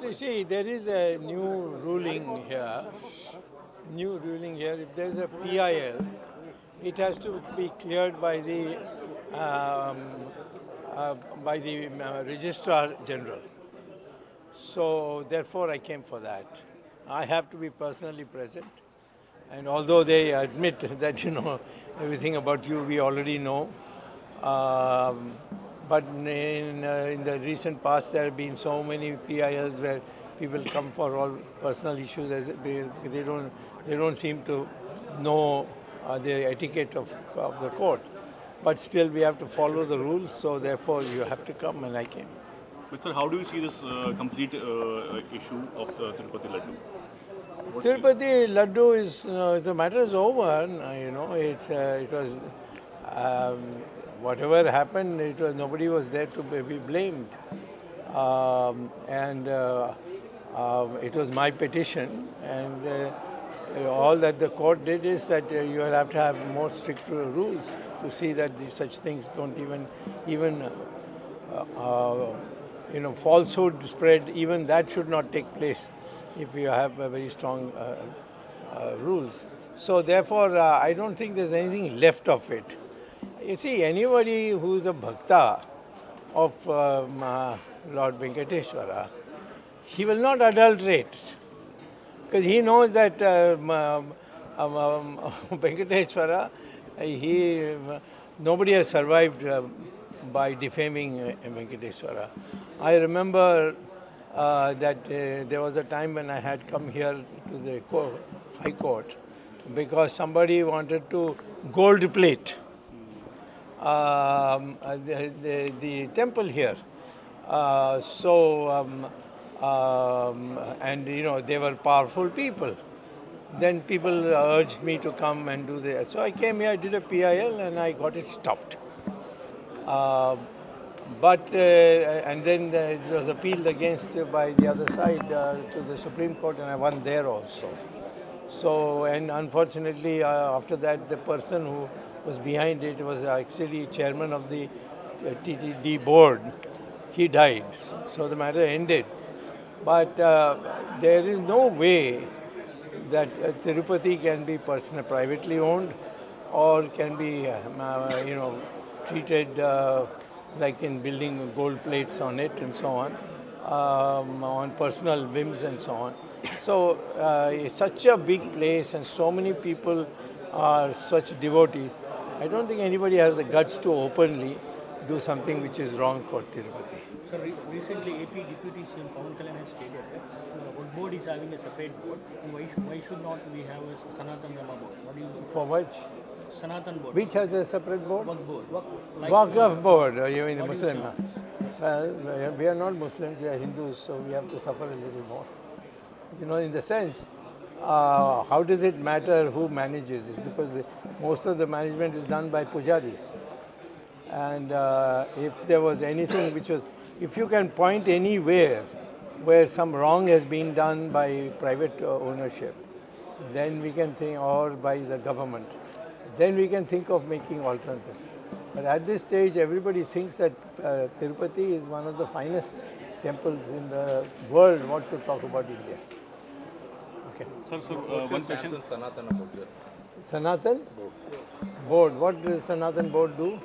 You see, there is a new ruling here. New ruling here. If there is a PIL, it has to be cleared um, by the Registrar General. So therefore, I came for that. I have to be personally present. And although they admit that everything about you we already know, um, but in the recent past there have been so many PILs where people come for all personal issues as they don't seem to know the etiquette of the court. But still we have to follow the rules, so therefore you have to come, and I came. But sir, how do you see this complete issue of Tirupati Laddu? Tirupati Laddu is the matter is over. It was whatever happened. It was nobody was there to be blamed, and it was my petition. And all that the court did is that you will have to have more strict rules to see that such things don't even falsehood spread. Even that should not take place if you have a very strong rules. So therefore, I don't think there's anything left of it. You see, anybody who's a bhakta of Lord Venkateshwara, he will not adulterate, because he knows that Venkateshwara, nobody has survived by defaming Venkateshwara. I remember that there was a time when I had come here to the High Court because somebody wanted to gold plate the temple here. And they were powerful people. Then people urged me to come and do that. So I came here, I did a PIL, and I got it stopped. And then it was appealed against by the other side to the Supreme Court, and I won there also. So, and unfortunately, after that, the person who was behind it was actually chairman of the TTD board. He died, so the matter ended. But there is no way that Tirupati can be privately owned or can be, treated like in building gold plates on it and so on personal whims and so on. So it's such a big place and so many people are such devotees. I don't think anybody has the guts to openly do something which is wrong for Tirupati. Sir, recently AP Deputy CM Pawan Kalyan has stated that our board is having a separate board. Why should not we have a Sanatan Dharma board? What do you think? For which? Sanatan board. Which has a separate board? Waqf board. Waqf board, you mean the Muslim? Well, we are not Muslims, we are Hindus, so we have to suffer a little more. In the sense, how does it matter who manages? It's because most of the management is done by pujaris. And if there was anything which was, if you can point anywhere where some wrong has been done by private ownership, then we can think, or by the government, then we can think of making alternatives. But at this stage, everybody thinks that Tirupati is one of the finest temples in the world. What to talk about India? Okay. Sir, one question. Sanatan board. What does Sanatan board do?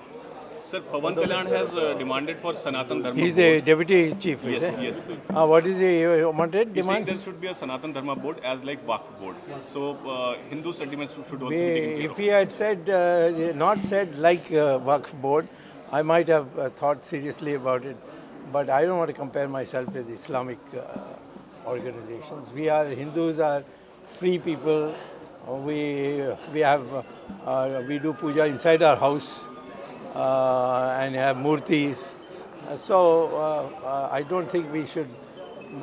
Sir, Pawan Kalyan has demanded for Sanatan Dharma He's board. the deputy chief, is it? Yes, sir. What is he wanted? He's saying Demand? there should be a Sanatan Dharma board as like Waqf board. So Hindu sentiments should also be taken care If he had said, not said like Waqf board, I might have thought seriously about it. But I don't want to compare myself with Islamic organizations. Hindus are free people. We do puja inside our house. And have murtis. I don't think we should,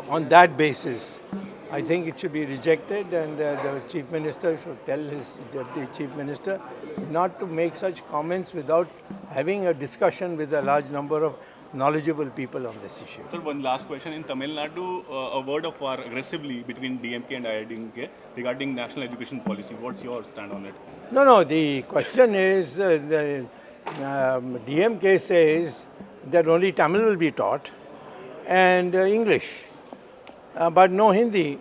on that basis, I think it should be rejected, and the Chief Minister should tell his Deputy Chief Minister not to make such comments without having a discussion with a large number of knowledgeable people on this issue. Sir, one last question. In Tamil Nadu, a word of war aggressively between DMK and IIDMK regarding national education policy. What's your stand on it? No, the question is, DMK says that only Tamil will be taught and English. but no Hindi.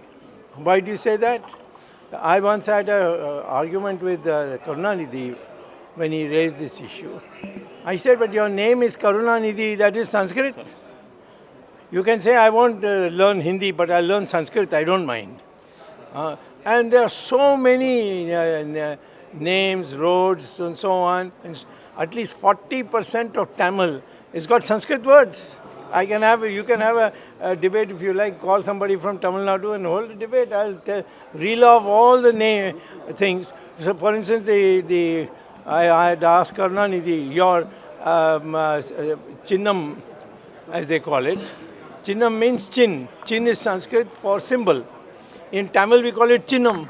Why do you say that? I once had an argument with Karunanidhi when he raised this issue. I said, but your name is Karunanidhi, that is Sanskrit. You can say, I won't learn Hindi, but I'll learn Sanskrit, I don't mind. And there are so many names, roads, and so on. And at least 40% of Tamil has got Sanskrit words. You can have a debate if you like, call somebody from Tamil Nadu and hold a debate. I'll reel off all the things. So, for instance, I had asked Karunanidhi, your Chinnam, as they call it. Chinnam means chin. Chin is Sanskrit for symbol. In Tamil we call it Chinnam.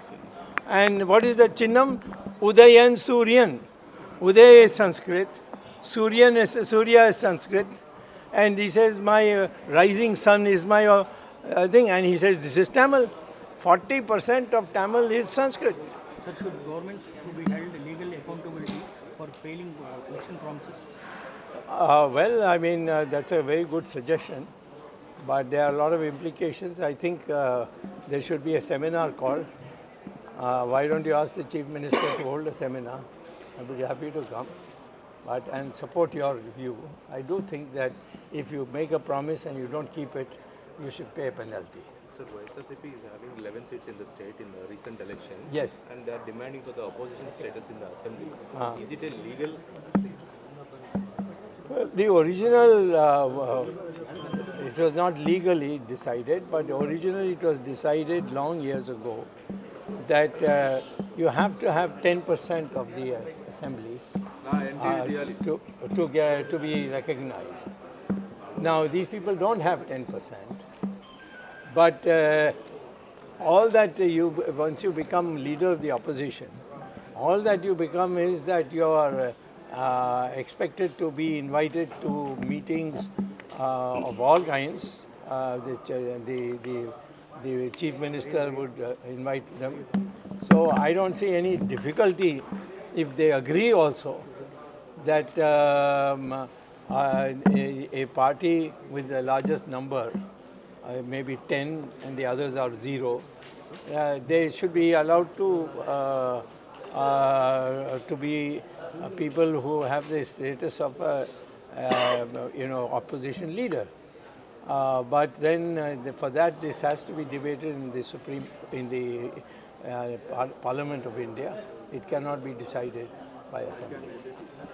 And what is the Chinnam? Udayan Suryan. Udaya is Sanskrit. Surya is Sanskrit. And he says, my rising sun is my thing. And he says, this is Tamil. 40% of Tamil is Sanskrit. Sir, should governments be held legal accountability for failing election promises? Well, I mean, that's a very good suggestion. But there are a lot of implications. I think there should be a seminar called. Why don't you ask the Chief Minister to hold a seminar? I'd be happy to come and support your view. I do think that if you make a promise and you don't keep it, you should pay a penalty. Sir, YSRCP is having 11 seats in the state in the recent election. Yes. And they are demanding for the opposition status in the assembly. Is it a legal? The original, it was not legally decided, but originally it was decided long years ago that you have to have 10% of the assembly to be recognized. Now these people don't have 10%, but all that once you become leader of the opposition, all that you become is that you are expected to be invited to meetings of all kinds. The Chief Minister would invite them. So I don't see any difficulty if they agree also that a party with the largest number, maybe 10 and the others are 0, they should be allowed to be people who have the status of opposition leader. But then for that this has to be debated in the Parliament of India. It cannot be decided by Assembly.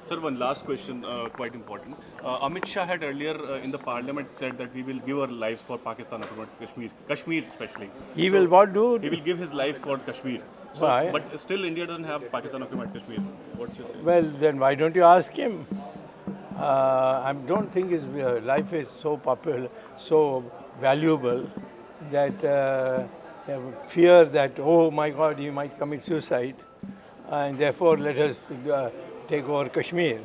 Sir, one last question, quite important. Amit Shah had earlier in the Parliament said that we will give our lives for Pakistan, Kashmir especially. He will what do? He will give his life for Kashmir. So, Why? but still India doesn't have Pakistan occupied Kashmir. What's your say? Well, then why don't you ask him? I don't think his life is so popular, so valuable that fear that, oh my God, he might commit suicide, and therefore let us take over Kashmir.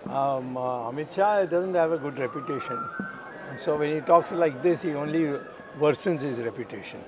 Amit Shah doesn't have a good reputation. So when he talks like this, he only worsens his reputation.